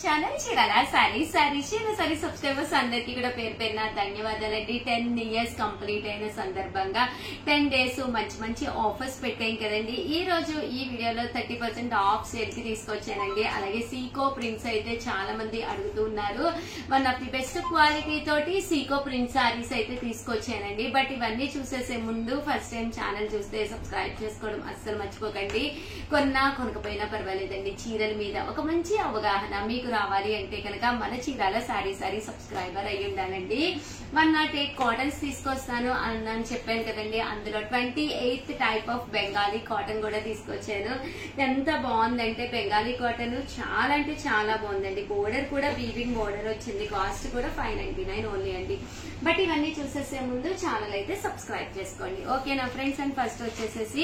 Channel Chirala sari subscribers అందరికీ కూడా పేరు పేరున ధన్యవాదాలండి. 10 years కంప్లీట్ అయిన సందర్భంగా 10 days మంచి ఆఫర్స్ పెట్టాం కదండి. ఈ రోజు ఈ వీడియోలో 30% ఆఫ్ సేల్ కి తీసుకొచ్చానండి. అలాగే సీకో ప్రింట్స్ అయితే చాలా మంది అడుగుతున్నారు. One of the best quality తోటి సీకో ప్రింట్ సారీస్ అయితే తీసుకొచ్చానండి. బట్ ఇవన్నీ చూసేసే ముందు ఫస్ట్ టైం ఛానల్ చూస్తే సబ్స్క్రైబ్ చేసుకోవడం అస్సలు మర్చిపోకండి. కొనకపోయినా పర్వాలేదండి, చీరల మీద ఒక మంచి అవగాహన మీకు రావాలి అంటే కనుక మన చీరాల సారీ సబ్స్క్రైబర్ అయ్యి ఉండాలండి. 108 కాటన్స్ తీసుకొస్తాను అని చెప్పాను కదండి. అందులో 28th type of Bengali cotton కూడా తీసుకొచ్చాను. ఎంత బాగుందంటే బెంగాలీ కాటన్ చాలా అంటే చాలా బాగుందండి. బోర్డర్ కూడా వీవింగ్ బోర్డర్ వచ్చింది. కాస్ట్ కూడా 599 ఓన్లీ అండి. బట్ ఇవన్నీ చూసేసే ముందు ఛానల్ అయితే సబ్స్క్రైబ్ చేసుకోండి. ఓకేనా ఫ్రెండ్స్. అండ్ ఫస్ట్ వచ్చేసేసి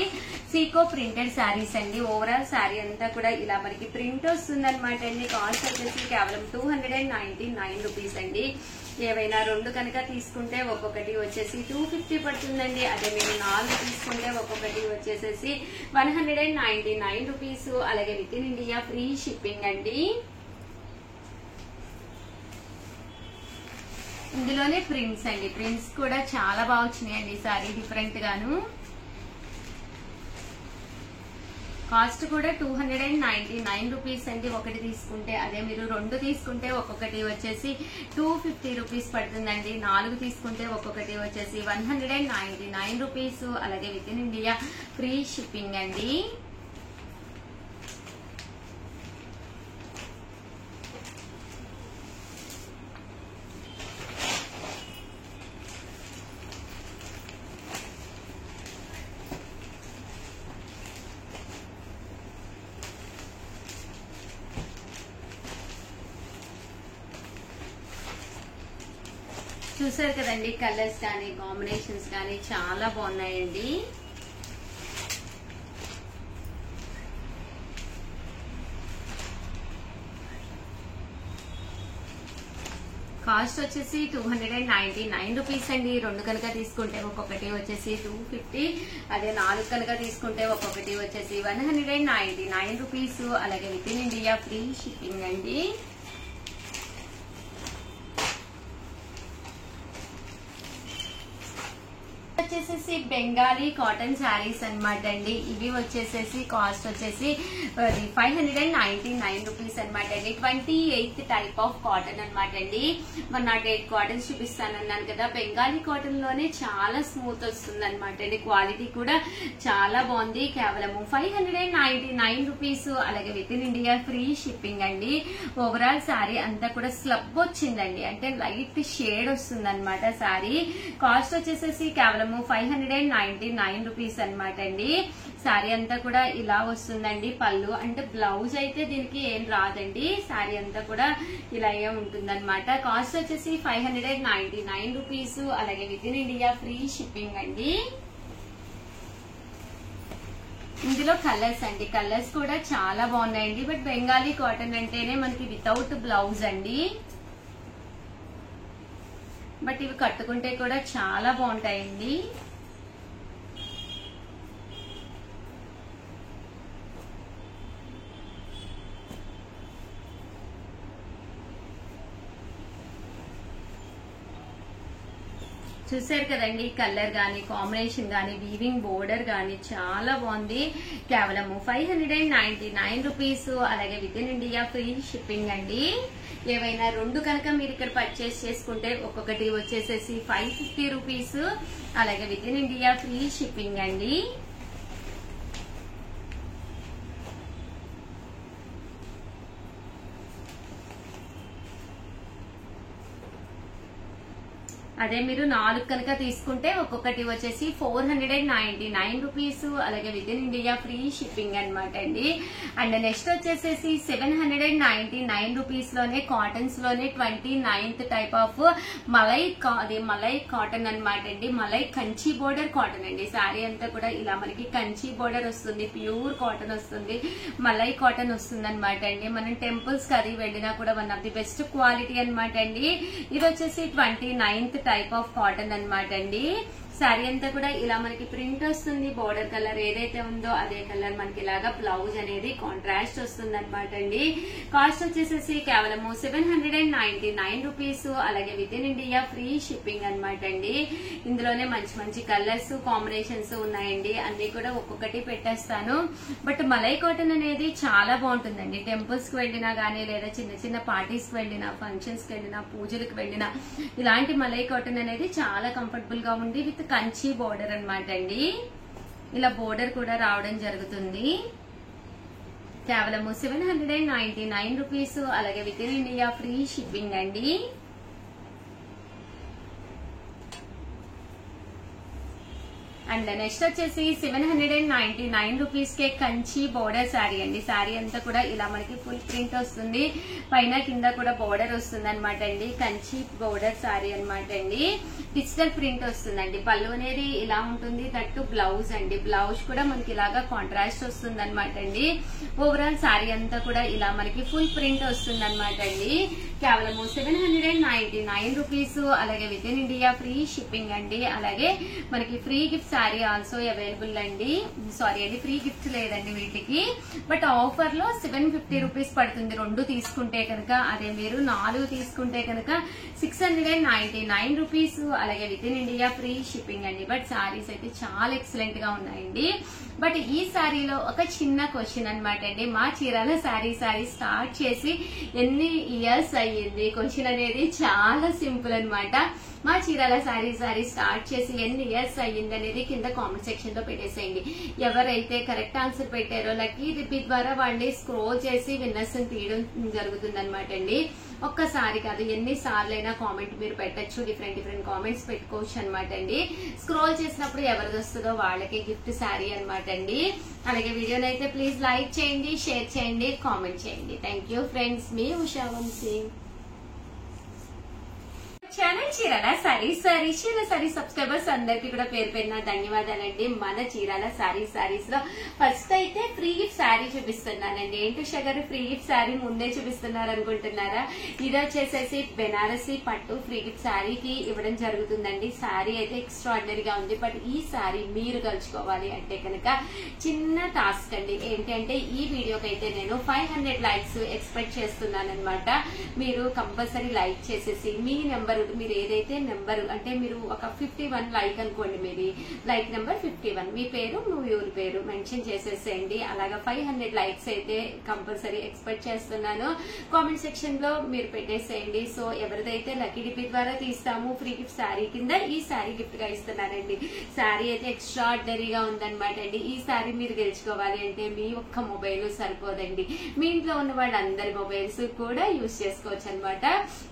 సీకో ప్రింటెడ్ శారీస్ అండి. ఓవరాల్ శారీ అంతా కూడా ఇలా మనకి ప్రింట్ వస్తుంది అనమాట అండి. కాస్ట్ వచ్చేసి కేవలం 299 రూపీస్ అండి. ఏవైనా రెండు కనుక తీసుకుంటే ఒక్కొక్కటి వచ్చేసి 250 పడుతుందండి. అదే మీరు 4 తీసుకుంటే ఒక్కొక్కటి వచ్చేసేసి 199 రూపీస్. అలాగే with in India free shipping అండి. ఇందులోనే ప్రింట్స్ అండి. ప్రింట్స్ కూడా చాలా బాగా వచ్చినాయండి. సారీ డిఫరెంట్ గాను. కాస్ట్ కూడా 299 రూపీస్ అండి. ఒకటి తీసుకుంటే, అదే మీరు రెండు తీసుకుంటే ఒక్కొక్కటి వచ్చేసి 250 రూపీస్ పడుతుందండి. 4 తీసుకుంటే ఒక్కొక్కటి వచ్చేసి 199 రూపీస్. అలాగే with in India free shipping అండి. చూసారు కదండి, కలర్స్ కానీ కాంబినేషన్స్ కానీ చాలా బాగున్నాయండి. కాస్ట్ వచ్చేసి 299 రూపీస్ అండి. రెండు కనుక తీసుకుంటే ఒక్కొక్కటి వచ్చేసి 250. అదే 4 కనుక తీసుకుంటే ఒక్కొక్కటి వచ్చేసి 199 రూపీస్. అలాగే with in India free shipping అండి. వచ్చేసేసి బెంగాలీ కాటన్ శారీస్ అనమాట అండి. ఇవి వచ్చేసేసి కాస్ట్ వచ్చేసి 599 రూపీస్ అనమాట అండి. 28th టైప్ ఆఫ్ కాటన్ అనమాట అండి. 108 కాటన్స్ చూపిస్తానన్నాను కదా. బెంగాలీ కాటన్ లోనే చాలా స్మూత్ వస్తుంది అనమాట అండి. క్వాలిటీ కూడా చాలా బాగుంది. కేవలం 599 రూపీస్. అలాగే with in India free shipping అండి. ఓవరాల్ శారీ అంతా కూడా స్లబ్ వచ్చిందండి. అంటే లైట్ షేడ్ వస్తుంది అనమాట శారీ. కాస్ట్ వచ్చేసేసి కేవలం 599 రూపీస్ అనమాట అండి. శారీ అంతా కూడా ఇలా వస్తుందండి. పళ్ళు అంటే బ్లౌజ్ అయితే దీనికి ఏం రాదండి. శారీ అంతా కూడా ఇలాగే ఉంటుందన్నమాట. కాస్ట్ వచ్చేసి 599 రూపీస్. అలాగే with in India free shipping అండి. ఇందులో కలర్స్ అండి. కలర్స్ కూడా చాలా బాగున్నాయండి. బట్ బెంగాలీ కాటన్ అంటేనే మనకి వితౌట్ బ్లౌజ్ అండి. బట్ ఇవి కట్టుకుంటే కూడా చాలా బాగుంటాయండి. చూసారు కదండి, కలర్ గానీ కాంబినేషన్ గానీ వీవింగ్ బోర్డర్ గానీ చాలా బాగుంది. కేవలం 599 రూపీస్. అలాగే with in India free shipping అండి. ఏవైనా రెండు కనుక మీరు ఇక్కడ పర్చేస్ చేసుకుంటే ఒక్కొక్కటి వచ్చేసేసి 550 రూపీస్. అలాగే with in India free shipping అండి. అదే మీరు 4 కనుక తీసుకుంటే ఒక్కొక్కటి వచ్చేసి 499 రూపీస్. అలాగే with in India free shipping అనమాట అండి. అండ్ నెక్స్ట్ వచ్చేసేసి 799 రూపీస్ లోనే కాటన్స్ లోనే 29th type of malai cotton అనమాట అండి. మలై కంచి బోర్డర్ కాటన్ అండి. శారీ అంతా కూడా ఇలా మనకి కంచి బోర్డర్ వస్తుంది. ప్యూర్ కాటన్ వస్తుంది. మలై కాటన్ వస్తుంది అనమాట అండి. మనం టెంపుల్స్ కి అది వెళ్ళినా కూడా one of the best quality అనమాట అండి. ఇది వచ్చేసి 29th టైప్ ఆఫ్ కాటన్ అనమాట అండి. శారీ అంతా కూడా ఇలా మనకి ప్రింట్ వస్తుంది. బోర్డర్ కలర్ ఏదైతే ఉందో అదే కలర్ మనకి ఇలాగా బ్లౌజ్ అనేది కాంట్రాస్ట్ వస్తుంది అనమాట అండి. కాస్ట్ వచ్చేసేసి కేవలము 799 రూపీస్. అలాగే with in India free shipping అనమాట అండి. ఇందులోనే మంచి మంచి కలర్స్ కాంబినేషన్స్ ఉన్నాయండి. అన్ని కూడా ఒక్కొక్కటి పెట్టేస్తాను. బట్ మలై కాటన్ అనేది చాలా బాగుంటుందండి. టెంపుల్స్ కి వెళ్ళినా గానీ, లేదా చిన్న చిన్న పార్టీస్ కి వెళ్ళినా, ఫంక్షన్స్ కి వెళ్ళినా, పూజలకు వెళ్ళినా ఇలాంటి మలై కాటన్ అనేది చాలా కంఫర్టబుల్ గా ఉంది. విత్ కంచి బోర్డర్ అన్నమాట అండి. ఇలా బోర్డర్ కూడా రావడం జరుగుతుంది. కేవలము 799 రూపీస్. అలాగే with in India free shipping అండి. అండ్ నెక్స్ట్ వచ్చేసి 799 రూపీస్ కే కంచి బోర్డర్ శారీ అండి. శారీ అంతా కూడా ఇలా మనకి ఫుల్ ప్రింట్ వస్తుంది. పైన కింద కూడా బోర్డర్ వస్తుంది అనమాట అండి. కంచి బోర్డర్ శారీ అనమాట అండి. డిజిటల్ ప్రింట్ వస్తుందండి. పళ్ళు అనేది ఇలా ఉంటుంది. దట్టు బ్లౌజ్ అండి. బ్లౌజ్ కూడా మనకి ఇలాగా కాంట్రాస్ట్ వస్తుంది అనమాట అండి. ఓవరాల్ శారీ అంతా కూడా ఇలా మనకి ఫుల్ ప్రింట్ వస్తుంది అనమాట అండి. కేవలము 799 రూపీస్. అలాగే with in India free shipping అండి. అలాగే మనకి free gift sari also available అండి. సారీ అండి, ఫ్రీ గిఫ్ట్ లేదండి వీటికి. బట్ ఆఫర్ లో 750 రూపీస్ పడుతుంది 2 తీసుకుంటే కనుక. అదే మీరు 4 తీసుకుంటే కనుక 699 రూపీస్. అలాగే with in India free shipping అండి. బట్ శారీస్ అయితే చాలా ఎక్సలెంట్ గా ఉన్నాయండి. బట్ ఈ శారీలో ఒక చిన్న క్వశ్చన్ అనమాట అండి. మా చీరాల శారీ స్టార్ట్ చేసి ఎన్ని ఇయర్స్ అయ్యింది? క్వశ్చన్ అనేది చాలా సింపుల్ అనమాట. మా చీరాల శారీ స్టార్ట్ చేసి ఎన్ని ఇయర్స్ అయ్యింది అనేది కింద కామెంట్ సెక్షన్ లో పెట్టేసేయండి. ఎవరైతే కరెక్ట్ ఆన్సర్ పెట్టారో లక్కీ రిపీట్ ద్వారా వాళ్ళని స్క్రోల్ చేసి విన్నర్స్ తీయడం జరుగుతుంది అనమాట అండి. ఒక్కసారి కాదు, ఎన్ని సార్లైనా కామెంట్ మీరు పెట్టచ్చు. డిఫరెంట్ కామెంట్స్ పెట్టుకోవచ్చు అనమాట అండి. స్క్రోల్ చేసినప్పుడు ఎవరిది వస్తుందో వాళ్ళకి గిఫ్ట్ శారీ అనమాట అండి. అలాగే వీడియోని అయితే ప్లీజ్ లైక్ చేయండి, షేర్ చేయండి, కామెంట్ చేయండి. Thank you friends. మీ ఉషా వంశీ. ఛానల్ చీరాల సారీ సబ్స్క్రైబర్స్ అందరికి కూడా పేరు పేరున ధన్యవాదాలండి. మన చీరాల సారీస్ లో ఫస్ట్ అయితే ఫ్రీ గిఫ్ట్ శారీ చూపిస్తున్నానండి. ఏంటి షగర్ ఫ్రీ గిఫ్ట్ శారీ ముందే చూపిస్తున్నారు అనుకుంటున్నారా? ఇది వచ్చేసేసి బెనారసీ పట్టు ఫ్రీ గిఫ్ట్ శారీకి ఇవ్వడం జరుగుతుందండి. శారీ అయితే ఎక్స్ట్రాడినరీగా ఉంది. బట్ ఈ శారీ మీరు గెలుచుకోవాలి అంటే కనుక చిన్న టాస్క్ అండి. ఏంటంటే ఈ వీడియోకి అయితే నేను 500 లైక్స్ ఎక్స్పెక్ట్ చేస్తున్నాను అనమాట. మీరు కంపల్సరీ లైక్ చేసేసి మీ నెంబర్, మీరు ఏదైతే నెంబర్ అంటే మీరు ఒక 51 లైక్ అనుకోండి, మీది లైక్ నెంబర్ 51, మీ పేరు మీ ఊరి పేరు మెన్షన్ చేసేసేయండి. అలాగా 500 లైక్స్ అయితే కంపల్సరీ ఎక్స్పెక్ట్ చేస్తున్నాను. కామెంట్ సెక్షన్ లో మీరు పెట్టేసేయండి. సో ఎవరిదైతే లక్కీ డిపి ద్వారా తీస్తాము ఫ్రీ గిఫ్ట్ శారీ కింద ఈ శారీ గిఫ్ట్ గా ఇస్తున్నానండి. శారీ అయితే ఎక్స్ట్రాడినరీగా ఉందన్నమాట అండి. ఈ శారీ మీరు గెలుచుకోవాలి అంటే మీ ఒక్క మొబైల్ సరిపోదండి. మీ ఇంట్లో ఉన్న వాళ్ళందరి మొబైల్స్ కూడా యూజ్ చేసుకోవచ్చు అనమాట.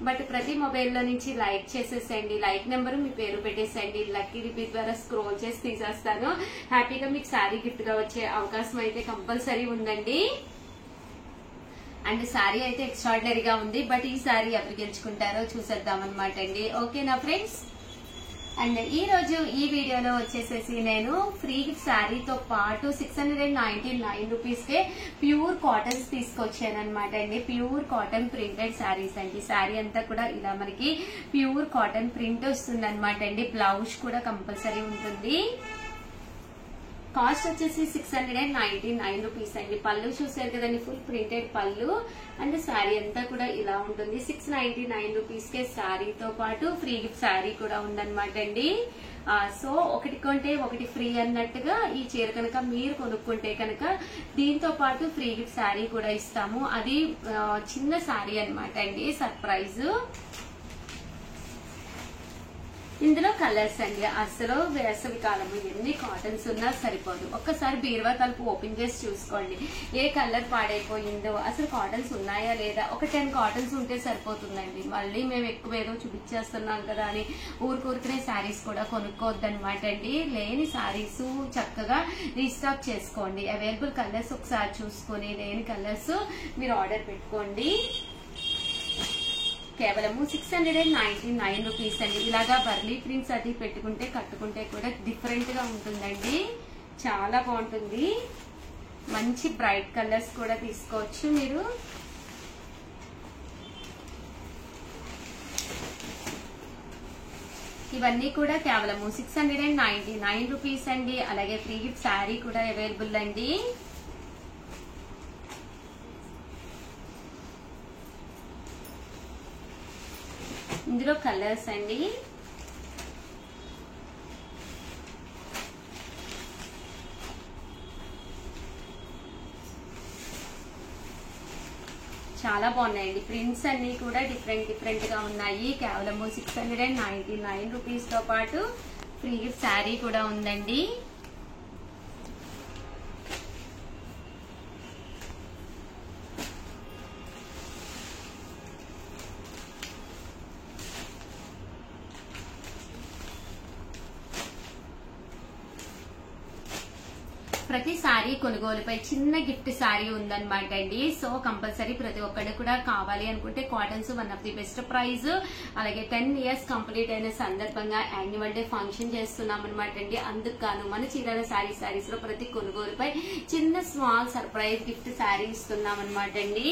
బట్ ప్రతి మొబైల్ లో నుంచి లైక్ చేసేసేయండి. లైక్ నెంబర్ మీ పేరు పెట్టేసేయండి. లక్కీ రిపీట్ ద్వారా స్క్రోల్ చేసి తీసేస్తాను. హ్యాపీగా మీకు శారీ గిఫ్ట్ గా వచ్చే అవకాశం అయితే కంపల్సరీ ఉందండి. అండ్ శారీ అయితే ఎక్స్ట్రాడినరీగా ఉంది. బట్ ఈ శారీ ఎవరు గెలుచుకుంటారో చూసేద్దాం అనమాట అండి. ఓకేనా ఫ్రెండ్స్? అండ్ ఈ రోజు ఈ వీడియోలో వచ్చేసేసి నేను ఫ్రీ గిఫ్ట్ శారీతో పాటు 699 రూపీస్ కే ప్యూర్ కాటన్స్ తీసుకొచ్చాను అనమాట అండి. ప్యూర్ కాటన్ ప్రింటెడ్ శారీస్ అండి. శారీ అంతా కూడా ఇలా మనకి ప్యూర్ కాటన్ ప్రింట్ వస్తుంది అనమాట అండి. బ్లౌజ్ కూడా కంపల్సరీ ఉంటుంది. కాస్ట్ వచ్చేసి 699 రూపీస్ అండి. పళ్ళు చూసారు కదండి, ఫుల్ ప్రింటెడ్ పళ్ళు. అండ్ శారీ అంతా కూడా ఇలా ఉంటుంది. 699 రూపీస్ కే శారీతో పాటు ఫ్రీ గిఫ్ట్ శారీ కూడా ఉందన్నమాట అండి. సో ఒకటి కొంటే ఒకటి ఫ్రీ అన్నట్టుగా ఈ చీర కనుక మీరు కొనుక్కుంటే కనుక దీంతో పాటు ఫ్రీ గిఫ్ట్ శారీ కూడా ఇస్తాము. అది చిన్న శారీ అనమాట అండి, సర్ప్రైజ్. ఇందులో కలర్స్ అండి. అసలు వేసవి కాలము ఎన్ని కాటన్స్ ఉన్నా సరిపోదు. ఒక్కసారి బీరువా తలుపు ఓపెన్ చేసి చూసుకోండి ఏ కలర్ పాడైపోయిందో. అసలు కాటన్స్ ఉన్నాయా లేదా? ఒక 10 కాటన్స్ ఉంటే సరిపోతుందండి. మళ్ళీ మేము ఎక్కువ ఏదో చూపించేస్తున్నాం కదా అని ఊరుకూరుకునే శారీస్ కూడా కొనుక్కోవద్దనమాట అండి. లేని శారీస్ చక్కగా రీస్టాక్ చేసుకోండి. అవైలబుల్ కలర్స్ ఒకసారి చూసుకొని లేని కలర్స్ మీరు ఆర్డర్ పెట్టుకోండి. కేవలము 699 రూపీస్ అండి. ఇలాగా బర్లీ ప్రింట్స్ అది పెట్టుకుంటే కట్టుకుంటే కూడా డిఫరెంట్ గా ఉంటుందండి. చాలా బాగుంటుంది. మంచి బ్రైట్ కలర్స్ కూడా తీసుకోవచ్చు మీరు. ఇవన్నీ కూడా కేవలం 699 రూపీస్ అండి. అలాగే ఫ్రీ గిఫ్ట్ శారీ కూడా అవైలబుల్ అండి. ఇందులో కలర్స్ అండి. చాలా బాగున్నాయండి. ప్రింట్స్ అన్ని కూడా డిఫరెంట్ గా ఉన్నాయి. కేవలం 699 రూపీస్ తో పాటు ఫ్రీ గిఫ్ట్ శారీ కూడా ఉందండి. ప్రతి సారీ కొనుగోలుపై చిన్న గిఫ్ట్ సారీ ఉందన్నమాట అండి. సో కంపల్సరీ ప్రతి ఒక్కళ్ళు కూడా కావాలి అనుకుంటే cottons one of the best price. అలాగే 10 ఇయర్స్ కంప్లీట్ అయిన సందర్భంగా యాన్యువల్ డే ఫంక్షన్ చేస్తున్నాం అనమాట అండి. అందుకు గాను మన చీరాల సారీస్ లో ప్రతి కొనుగోలుపై చిన్న స్మాల్ సర్ప్రైజ్ గిఫ్ట్ సారీ ఇస్తున్నాం అనమాట అండి.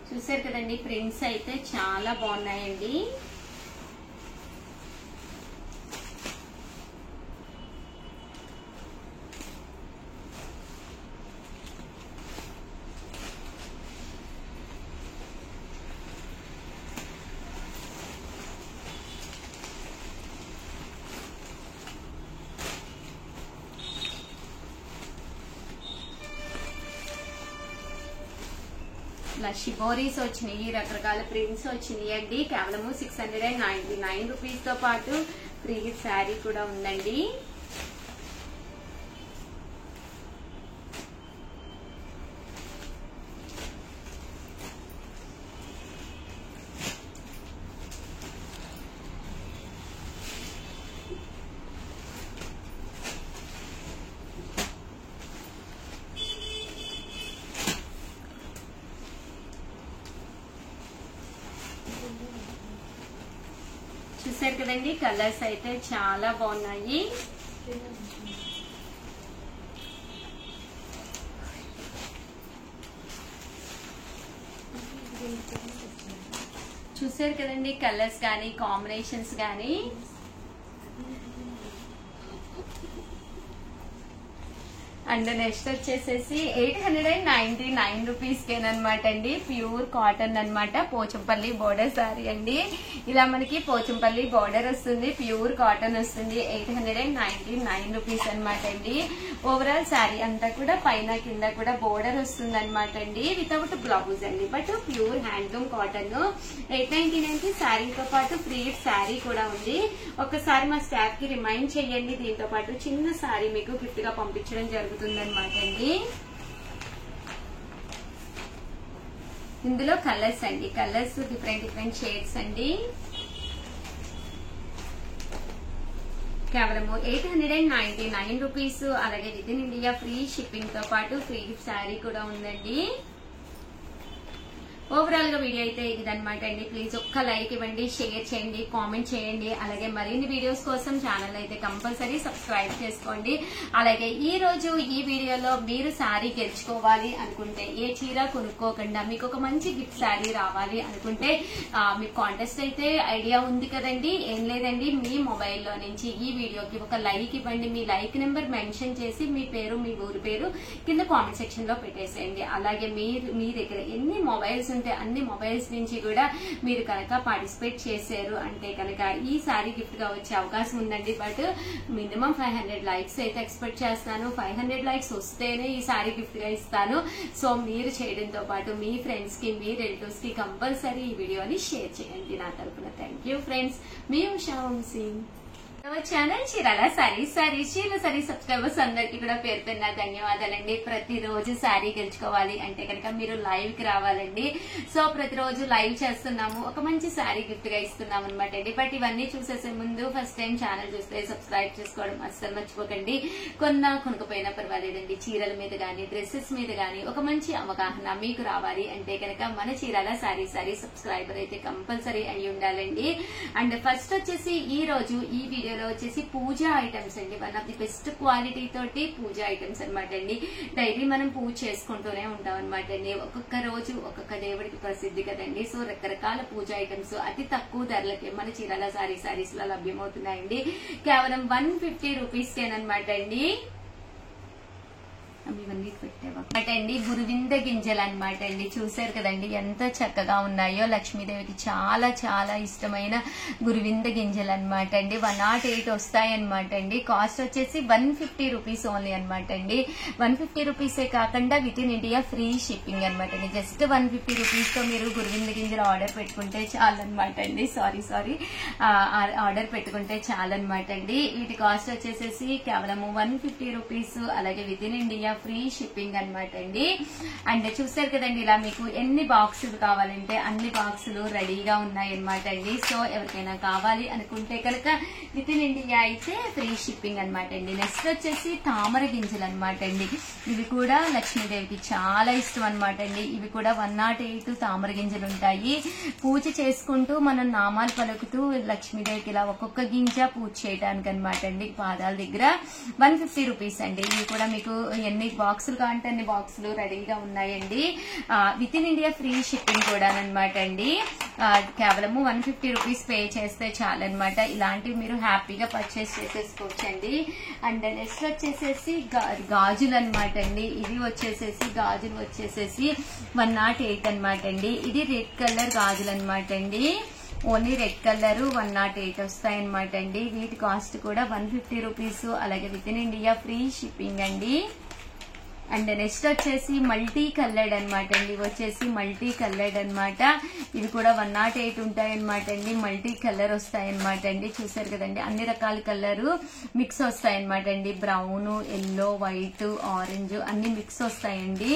చూసారు కదండి, ప్రింట్స్ అయితే చాలా బాగున్నాయండి. ఇలా షిబోరీస్ వచ్చినాయి, రకరకాల ప్రింట్స్ వచ్చినాయి అండి. కేవలం 699 రూపీస్ తో పాటు ఫ్రీ గిఫ్ట్ శారీ కూడా ఉందండి. చూసారు కదండి, కలర్స్ అయితే చాలా బాగున్నాయి. చూసారు కదండి, కలర్స్ కానీ కాంబినేషన్స్ కానీ. అండ్ నెక్స్ట్ వచ్చేసేసి 899 రూపీస్ కేనమాట అండి. ప్యూర్ కాటన్ అన్నమాట, పోచంపల్లి బోర్డర్ సారీ అండి. ఇలా మనకి పోచంపల్లి బోర్డర్ వస్తుంది, ప్యూర్ కాటన్ వస్తుంది. 899 రూపీస్ అనమాట అండి. ఓవరాల్ శారీ అంతా కూడా పైన కింద కూడా బోర్డర్ వస్తుంది అనమాట అండి, వితౌట్ బ్లౌజ్ అండి. But pure handloom cotton. 899 కి శారీతో పాటు ఫ్రీ శారీ కూడా ఉంది. ఒక్కసారి మా స్టాఫ్ కి రిమైండ్ చేయండి. దీంతో పాటు చిన్న శారీ మీకు గిఫ్ట్ గా పంపించడం జరుగుతుంది అనమాట అండి. ఇందులో కలర్స్ అండి, కలర్స్ డిఫరెంట్ షేడ్స్ అండి. కేవలం 899 రూపీస్. అలాగే with in India free shipping తో పాటు ఫ్రీ గిఫ్ట్ శారీ కూడా ఉందండి. ఓవరాల్ గా వీడియో అయితే ఇదనమాట అండి. ప్లీజ్ ఒక్క లైక్ ఇవ్వండి, షేర్ చేయండి, కామెంట్ చేయండి. అలాగే మరిన్ని వీడియోస్ కోసం ఛానల్ అయితే కంపల్సరీ సబ్స్క్రైబ్ చేసుకోండి. అలాగే ఈ రోజు ఈ వీడియోలో మీరు శారీ గెలుచుకోవాలి అనుకుంటే, ఏ చీర కొనుక్కోకుండా మీకు ఒక మంచి గిఫ్ట్ శారీ రావాలి అనుకుంటే మీకు కాంటెస్ట్ అయితే ఐడియా ఉంది కదండి. ఏం లేదండి, మీ మొబైల్లో నుంచి ఈ వీడియోకి ఒక లైక్ ఇవ్వండి. మీ లైక్ నెంబర్ మెన్షన్ చేసి మీ పేరు, మీ ఊరి పేరు కింద కామెంట్ సెక్షన్ లో పెట్టేసేయండి. అలాగే మీ దగ్గర ఎన్ని మొబైల్స్ ఉంటే అన్ని మొబైల్స్ నుంచి కూడా మీరు కనుక పార్టిసిపేట్ చేశారు అంటే కనుక ఈ సారీ గిఫ్ట్ గా వచ్చే అవకాశం ఉందండి. బట్ మినిమం 500 లైక్స్ అయితే ఎక్స్పెక్ట్ చేస్తాను. 500 లైక్స్ వస్తేనే ఈ సారీ గిఫ్ట్ గా ఇస్తాను. సో మీరు చేయడంతో పాటు మీ ఫ్రెండ్స్ కి, మీ రిలేటివ్స్ కి కంపల్సరీ ఈ వీడియోని షేర్ చేయండి నా తరఫున. థ్యాంక్ యూ ఫ్రెండ్స్, మీ ఉషా వంశీ. ఛానల్ చీరాల సారీస్ చీరాల సారీ సబ్స్క్రైబర్స్ అందరికి కూడా పేరు పేరున ధన్యవాదాలండి. ప్రతిరోజు శారీ గెలుచుకోవాలి అంటే కనుక మీరు లైవ్ కి రావాలండి. సో ప్రతిరోజు లైవ్ చేస్తున్నాము, ఒక మంచి శారీ గిఫ్ట్ గా ఇస్తున్నాం అనమాట అండి. బట్ ఇవన్నీ చూసేసే ముందు ఫస్ట్ టైం ఛానల్ చూస్తే సబ్స్క్రైబ్ చేసుకోవడం అస్సలు మర్చిపోకండి. కొనకపోయినా పర్వాలేదండి, చీరల మీద గానీ డ్రెస్సెస్ మీద గానీ ఒక మంచి అవగాహన మీకు రావాలి అంటే కనుక మన చీరాల సారీ సబ్స్క్రైబర్ అయితే కంపల్సరీ అయి ఉండాలండి. అండ్ ఫస్ట్ వచ్చేసి ఈ రోజు ఈ వీడియో వీడియోలో వచ్చేసి పూజ ఐటమ్స్ అండి. One of the best quality తోటి పూజ ఐటమ్స్ అనమాట అండి. డైలీ మనం పూజ చేసుకుంటూనే ఉంటాం అనమాట అండి. ఒక్కొక్క రోజు ఒక్కొక్క దేవుడికి ప్రసిద్ధి కదండి. సో రకరకాల పూజ ఐటమ్స్ అతి తక్కువ ధరలకి మన చీరాల సారీస్ లో లభ్యమవుతున్నాయండి. కేవలం 150 రూపీస్కేనమాట అండి. ఇవన్నీ పెట్టేవాటండి గురువింద గింజలు అనమాట అండి. చూసారు కదండి ఎంత చక్కగా ఉన్నాయో. లక్ష్మీదేవికి చాలా చాలా ఇష్టమైన గురువింద గింజలు అనమాట అండి. 108 వస్తాయన్నమాట అండి. కాస్ట్ వచ్చేసి 150 రూపీస్ ఓన్లీ అనమాట అండి. 150 రూపీసే కాకుండా with in India free shipping అనమాట అండి. జస్ట్ 150 రూపీస్ తో మీరు గురువింద గింజలు ఆర్డర్ పెట్టుకుంటే చాలన్నమాట అండి. సారీ ఆర్డర్ పెట్టుకుంటే చాలన్నమాట అండి. వీటి కాస్ట్ వచ్చేసేసి కేవలం 150 రూపీస్. అలాగే with in India free shipping అనమాట అండి. అండ్ చూసారు కదండి ఇలా మీకు ఎన్ని బాక్సులు కావాలంటే అన్ని బాక్సులు రెడీగా ఉన్నాయి అనమాట అండి. సో ఎవరికైనా కావాలి అనుకుంటే కనుక విత్ ఇన్ ఇండియా అయితే ఫ్రీ షిప్పింగ్ అనమాట అండి. నెక్స్ట్ వచ్చేసి తామర గింజలు అనమాట అండి. ఇవి కూడా లక్ష్మీదేవికి చాలా ఇష్టం అనమాట అండి. ఇవి కూడా 108 తామర గింజలు ఉంటాయి. పూజ చేసుకుంటూ మనం నామాలు పలుకుతూ లక్ష్మీదేవికి ఇలా ఒక్కొక్క గింజ పూజ చేయడానికి అనమాట అండి. పాదాల దగ్గర 150 రూపీస్ అండి. ఇవి కూడా మీకు ఎన్ని బాక్సులు కావాలంటే అన్ని బాక్సులు రెడీగా ఉన్నాయండి. With in India free shipping కూడా అనమాట అండి. కేవలము 150 రూపీస్ పే చేస్తే చాలన్నమాట. ఇలాంటివి మీరు హ్యాపీగా పర్చేస్ చేసేసుకోవచ్చండి. అండ్ నెక్స్ట్ వచ్చేసేసి గాజులు అనమాట అండి. ఇవి వచ్చేసేసి గాజులు వచ్చేసేసి 108 అనమాట అండి. ఇది రెడ్ కలర్ గాజులు అనమాట అండి. ఓన్లీ రెడ్ కలర్ 108 వస్తాయన్నమాట అండి. వీటి కాస్ట్ కూడా 150 రూపీస్. అలాగే with in India free shipping అండి. అండ్ నెక్స్ట్ వచ్చేసి మల్టీ కలర్డ్ అనమాట అండి. ఇవి వచ్చేసి మల్టీ కలర్డ్ అనమాట. ఇవి కూడా 108 ఉంటాయన్నమాట అండి. మల్టీ కలర్ వస్తాయన్నమాట అండి. చూసారు కదండి అన్ని రకాల కలర్ మిక్స్ వస్తాయన్నమాట అండి. బ్రౌన్, ఎల్లో, వైట్, ఆరెంజ్ అన్ని మిక్స్ వస్తాయండి.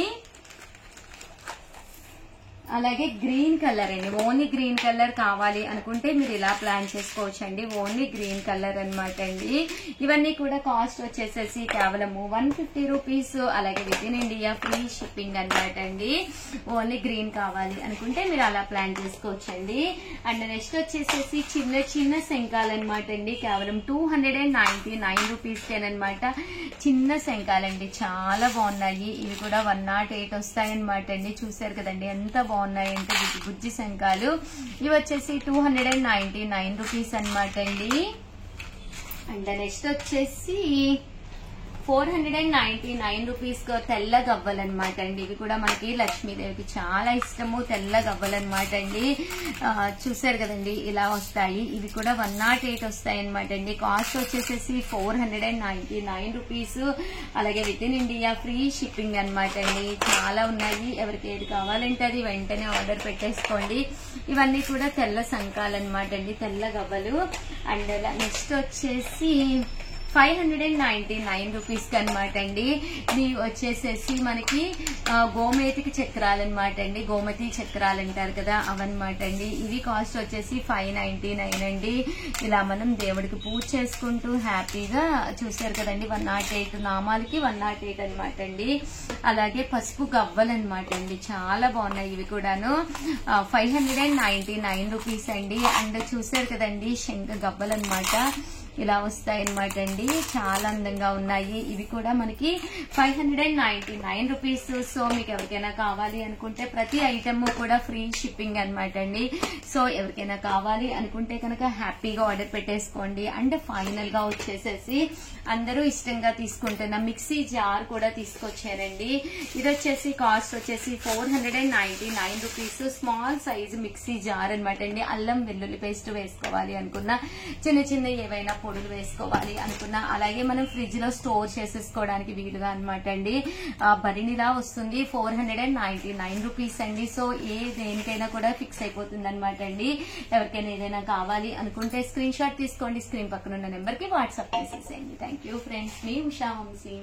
అలాగే గ్రీన్ కలర్ అండి. ఓన్లీ గ్రీన్ కలర్ కావాలి అనుకుంటే మీరు ఇలా ప్లాన్ చేసుకోవచ్చు అండి. ఓన్లీ గ్రీన్ కలర్ అనమాట అండి. ఇవన్నీ కూడా కాస్ట్ వచ్చేసేసి కేవలము 150 రూపీస్. అలాగే with in India free shipping అనమాట అండి. ఓన్లీ గ్రీన్ కావాలి అనుకుంటే మీరు అలా ప్లాన్ చేసుకోవచ్చు అండి. అండ్ నెక్స్ట్ వచ్చేసేసి చిన్న చిన్న శంఖాలు అనమాట అండి. కేవలం 299 రూపీస్కేనమాట. చిన్న శంఖాలండి చాలా బాగున్నాయి. ఇవి కూడా 108 వస్తాయన్నమాట అండి. చూసారు కదండి ఎంత బాగున్నాయంటే గుజ్జి శంఖాలు. ఇవి వచ్చేసి 299 రూపీస్ అనమాట అండి. అండ్ నెక్స్ట్ వచ్చేసి 499 రూపీస్ తెల్ల గవ్వలు అనమాట అండి. ఇవి కూడా మనకి లక్ష్మీదేవికి చాలా ఇష్టము. తెల్ల గవ్వలు అనమాట అండి. చూసారు కదండి ఇలా వస్తాయి. ఇవి కూడా 108 వస్తాయి అనమాట అండి. కాస్ట్ వచ్చేసేసి 499 రూపీస్. అలాగే with in India free shipping అనమాట అండి. చాలా ఉన్నాయి. ఎవరికి ఏది కావాలంటే అది వెంటనే ఆర్డర్ పెట్టేసుకోండి. ఇవన్నీ కూడా తెల్ల శంఖాలు అనమాట అండి. తెల్ల గవ్వలు. అండ్ నెక్స్ట్ వచ్చేసి 599 రూపీస్ అనమాట అండి. ఇది వచ్చేసేసి మనకి గోమేతికి చక్రాలు అనమాట అండి. గోమతి చక్రాలు అంటారు కదా అవన్నమాట అండి. ఇవి కాస్ట్ వచ్చేసి 599 అండి. ఇలా మనం దేవుడికి పూజ చేసుకుంటూ హ్యాపీగా చూసారు కదండి 108 నామాలకి 108 అనమాట అండి. అలాగే పసుపు గవ్వలు అనమాట అండి. చాలా బాగున్నాయి ఇవి కూడాను. 599 రూపీస్ అండి. అండ్ చూసారు కదండి శంఖ గవ్వలు అనమాట. ఇలా వస్తాయన్నమాట అండి. చాలా అందంగా ఉన్నాయి. ఇవి కూడా మనకి 599 రూపీస్. సో మీకు ఎవరికైనా కావాలి అనుకుంటే ప్రతి ఐటమ్ కూడా ఫ్రీ షిప్పింగ్ అనమాట అండి. సో ఎవరికైనా కావాలి అనుకుంటే కనుక హ్యాపీగా ఆర్డర్ పెట్టేసుకోండి. అండ్ ఫైనల్ గా వచ్చేసేసి అందరూ ఇష్టంగా తీసుకుంటున్న మిక్సీ జార్ కూడా తీసుకొచ్చారండి. ఇది వచ్చేసి కాస్ట్ వచ్చేసి 499 rupees. Small size mixie jar అనమాట అండి. అల్లం వెల్లుల్లి పేస్ట్ వేసుకోవాలి అనుకున్నా, చిన్న చిన్న ఏవైనా పొడులు వేసుకోవాలి అనుకున్నా, అలాగే మనం ఫ్రిడ్జ్ లో స్టోర్ చేసేసుకోవడానికి వీలుగా అనమాట అండి. బరినిలా వస్తుంది. 499 రూపీస్ అండి. సో ఏ దేనికైనా కూడా ఫిక్స్ అయిపోతుంది అనమాట అండి. ఎవరికైనా ఏదైనా కావాలి అనుకుంటే స్క్రీన్ షాట్ తీసుకోండి. స్క్రీన్ పక్కన ఉన్న నెంబర్ కి వాట్సాప్ చేసేసేయండి. Thank you friends. మీ ఉషా వంశీ.